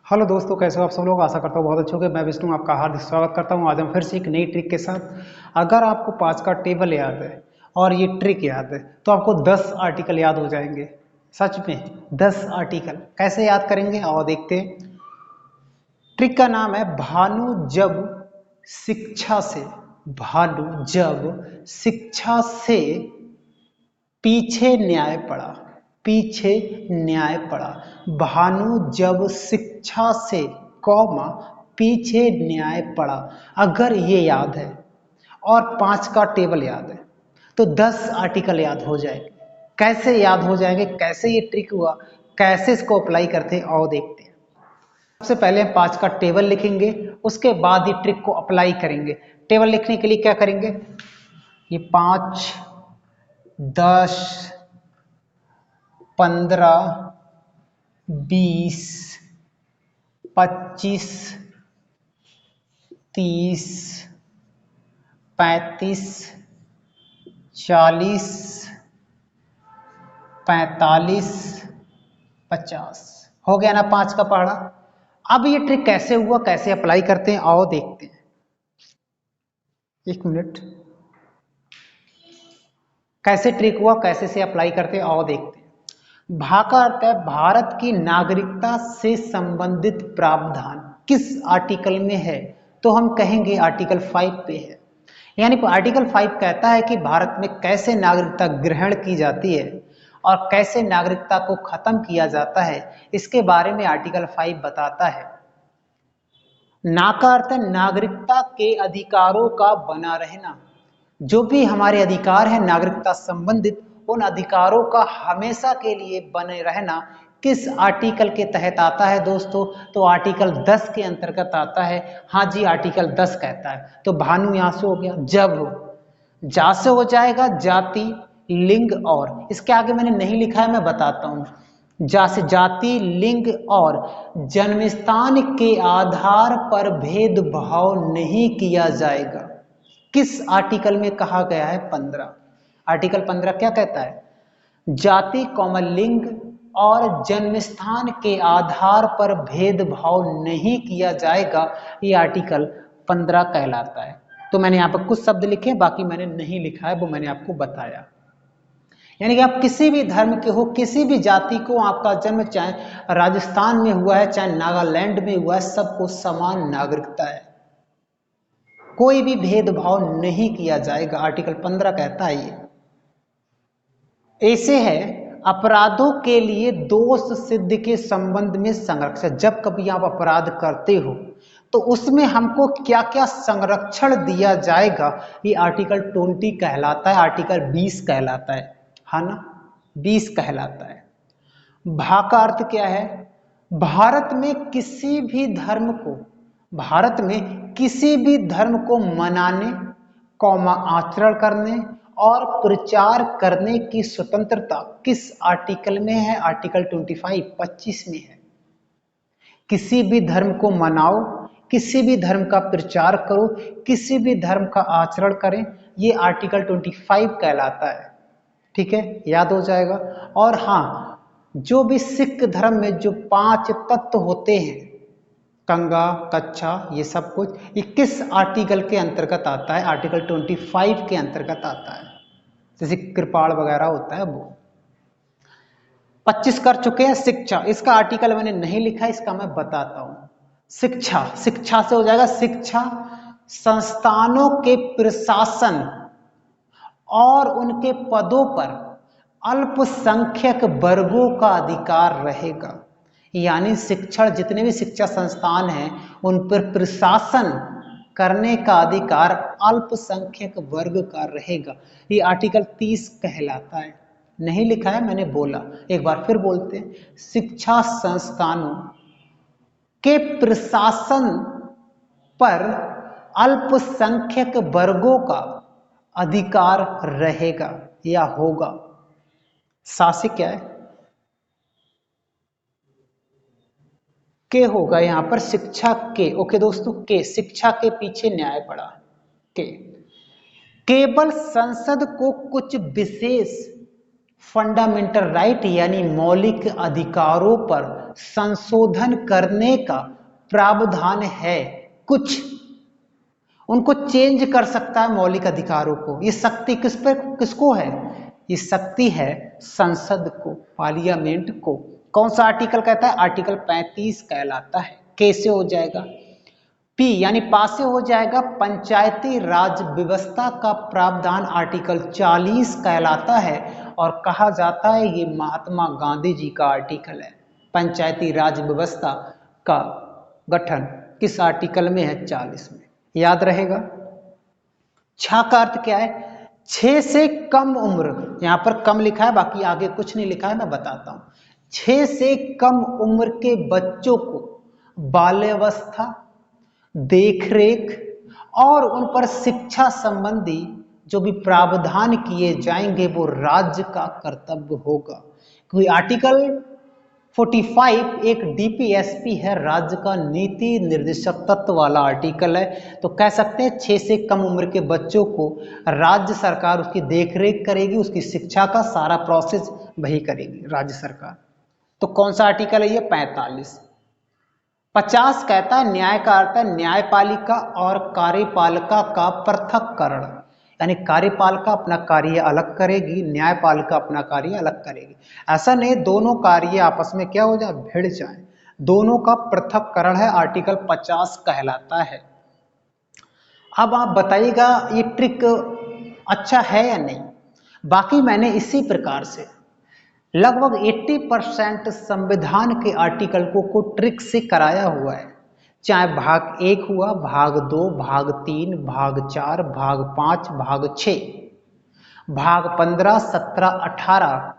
Hello दोस्तों, कैसे हो आप सब लोग। आशा करता हूँ बहुत अच्छे होंगे। मैं विष्णु आपका हार्दिक स्वागत करता हूँ। आज हम फिर से एक नई ट्रिक के साथ। अगर आपको 5 का टेबल याद है और ये ट्रिक याद है तो आपको 10 आर्टिकल याद हो जाएंगे। सच में 10 आर्टिकल कैसे याद करेंगे और देखते हैं। ट्रिक का नाम है भानु जब शिक्षा से। भानु जब शिक्षा से पीछे न्याय पड़ा। पीछे न्याय पड़ा। भानु जब शिक्षा से कौमा पीछे न्याय पड़ा। अगर ये याद है और 5 का टेबल याद है तो 10 आर्टिकल याद हो जाएंगे। कैसे याद हो जाएंगे, कैसे ये ट्रिक हुआ, कैसे इसको अप्लाई करते हैं और देखते हैं। सबसे पहले हम 5 का टेबल लिखेंगे, उसके बाद ये ट्रिक को अप्लाई करेंगे। टेबल लिखने के लिए क्या करेंगे, ये 5, 10, 15, 20, 25, 30, 35, 40, 45, 50 हो गया ना 5 का पहाड़ा। अब ये ट्रिक कैसे हुआ, कैसे अप्लाई करते हैं आओ देखते हैं। एक मिनट, कैसे ट्रिक हुआ, कैसे से अप्लाई करते हैं आओ देखते हैं। भा का अर्थ है भारत की नागरिकता से संबंधित प्रावधान किस आर्टिकल में है, तो हम कहेंगे आर्टिकल 5 पे है। यानी आर्टिकल 5 कहता है कि भारत में कैसे नागरिकता ग्रहण की जाती है और कैसे नागरिकता को खत्म किया जाता है, इसके बारे में आर्टिकल 5 बताता है। ना का अर्थ है नागरिकता के अधिकारों का बना रहना। जो भी हमारे अधिकार है नागरिकता संबंधित, उन अधिकारों का हमेशा के लिए बने रहना किस आर्टिकल के तहत आता है दोस्तों, तो आर्टिकल 10 के अंतर्गत आता है। हाँ जी, आर्टिकल 10 कहता है। तो भानु यहां से हो गया। जब हो, जा से हो जाएगा जाति, लिंग और, इसके आगे मैंने नहीं लिखा है, मैं बताता हूं। जा से जाति, लिंग और जन्म स्थान के आधार पर भेदभाव नहीं किया जाएगा। किस आर्टिकल में कहा गया है, 15। आर्टिकल 15 क्या कहता है, जाति कॉमन लिंग और जन्म स्थान के आधार पर भेदभाव नहीं किया जाएगा। ये आर्टिकल 15 कहलाता है। तो मैंने यहाँ पर कुछ शब्द लिखे, बाकी मैंने नहीं लिखा है, वो मैंने आपको बताया। यानी कि आप किसी भी धर्म के हो, किसी भी जाति को, आपका जन्म चाहे राजस्थान में हुआ है चाहे नागालैंड में हुआ है, सबको समान नागरिकता है। कोई भी भेदभाव नहीं किया जाएगा, आर्टिकल 15 कहता है ये। ऐसे है अपराधों के लिए दोष सिद्ध के संबंध में संरक्षण। जब कभी आप अपराध करते हो तो उसमें हमको क्या क्या संरक्षण दिया जाएगा, ये आर्टिकल 20 कहलाता है, आर्टिकल 20 कहलाता है ना, 20 कहलाता है। भा का अर्थ क्या है, भारत में किसी भी धर्म को, भारत में किसी भी धर्म को मनाने, कौमा आचरण करने और प्रचार करने की स्वतंत्रता किस आर्टिकल में है, आर्टिकल 25 में है। किसी भी धर्म को मनाओ, किसी भी धर्म का प्रचार करो, किसी भी धर्म का आचरण करें, ये आर्टिकल 25 कहलाता है। ठीक है, याद हो जाएगा। और हाँ, जो भी सिख धर्म में जो 5 तत्व होते हैं, कंगा, कच्छा, ये सब कुछ, ये किस आर्टिकल के अंतर्गत आता है, आर्टिकल 25 के अंतर्गत आता है। जैसे कृपाण वगैरह होता है वो। 25 कर चुके हैं। शिक्षा, इसका आर्टिकल मैंने नहीं लिखा, इसका मैं बताता हूं। शिक्षा, शिक्षा से हो जाएगा शिक्षा संस्थानों के प्रशासन और उनके पदों पर अल्पसंख्यक वर्गों का अधिकार रहेगा। यानी शिक्षण, जितने भी शिक्षा संस्थान हैं उन पर प्रशासन करने का अधिकार अल्पसंख्यक वर्ग का रहेगा। ये आर्टिकल 30 कहलाता है। नहीं लिखा है, मैंने बोला, एक बार फिर बोलते हैं। शिक्षा संस्थानों के प्रशासन पर अल्पसंख्यक वर्गों का अधिकार रहेगा या होगा। शासी क्या है, के होगा यहां पर, शिक्षा के। ओके दोस्तों, के, शिक्षा के पीछे न्याय पड़ा। के केवल संसद को कुछ विशेष फंडामेंटल राइट यानी मौलिक अधिकारों पर संशोधन करने का प्रावधान है। कुछ उनको चेंज कर सकता है मौलिक अधिकारों को। ये शक्ति किसको है? ये शक्ति है संसद को, पार्लियामेंट को। कौन सा आर्टिकल कहता है? आर्टिकल 35 कहलाता है। कैसे हो जाएगा? पी यानी पास से हो जाएगा। पंचायती राज व्यवस्था का प्रावधान आर्टिकल 40 कहलाता है और कहा जाता है ये महात्मा गांधी जी का आर्टिकल है। पंचायती राज व्यवस्था का गठन किस आर्टिकल में है? 40 में। याद रहेगा। 6 का अर्थ क्या है? 6 से कम उम्र। यहां पर कम लिखा है, बाकी आगे कुछ नहीं लिखा है, मैं बताता हूं। 6 से कम उम्र के बच्चों को बाल्यावस्था, देखरेख और उन पर शिक्षा संबंधी जो भी प्रावधान किए जाएंगे वो राज्य का कर्तव्य होगा। क्योंकि आर्टिकल 45 एक डीपीएसपी है, राज्य का नीति निर्देशक तत्व वाला आर्टिकल है। तो कह सकते हैं 6 से कम उम्र के बच्चों को राज्य सरकार उसकी देखरेख करेगी, उसकी शिक्षा का सारा प्रोसेस वही करेगी राज्य सरकार। तो कौन सा आर्टिकल है ये? 45। 50 कहता है न्याय का अर्थ है न्यायपालिका और कार्यपालिका का पृथक्करण। यानी कार्यपालिका अपना कार्य अलग करेगी, न्यायपालिका अपना कार्य अलग करेगी। ऐसा नहीं दोनों कार्य आपस में क्या हो जाए? भिड़ जाए। दोनों का पृथक्करण है, आर्टिकल 50 कहलाता है। अब आप बताइएगा ये ट्रिक अच्छा है या नहीं। बाकी मैंने इसी प्रकार से लगभग 80% संविधान के आर्टिकल को ट्रिक से कराया हुआ है। चाहे भाग 1 हुआ, भाग 2, भाग 3, भाग 4, भाग 5, भाग 6, भाग 15, 17, 18,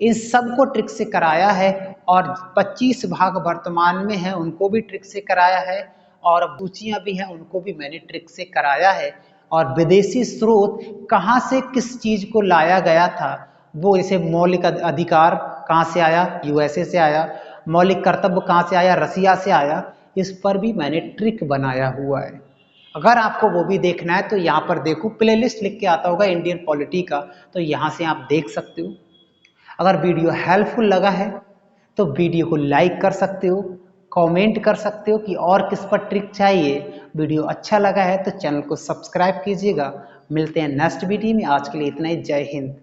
इन सबको ट्रिक से कराया है। और 25 भाग वर्तमान में है, उनको भी ट्रिक से कराया है। और सूचियां भी हैं, उनको भी मैंने ट्रिक से कराया है। और विदेशी स्रोत कहाँ से किस चीज को लाया गया था, वो जैसे मौलिक अधिकार कहाँ से आया? यूएसए से आया। मौलिक कर्तव्य कहाँ से आया? रसिया से आया। इस पर भी मैंने ट्रिक बनाया हुआ है। अगर आपको वो भी देखना है तो यहाँ पर देखो, प्लेलिस्ट लिख के आता होगा इंडियन पॉलिटी का, तो यहाँ से आप देख सकते हो। अगर वीडियो हेल्पफुल लगा है तो वीडियो को लाइक कर सकते हो, कमेंट कर सकते हो कि और किस पर ट्रिक चाहिए। वीडियो अच्छा लगा है तो चैनल को सब्सक्राइब कीजिएगा। मिलते हैं नेक्स्ट वीडियो में। आज के लिए इतना ही। जय हिंद।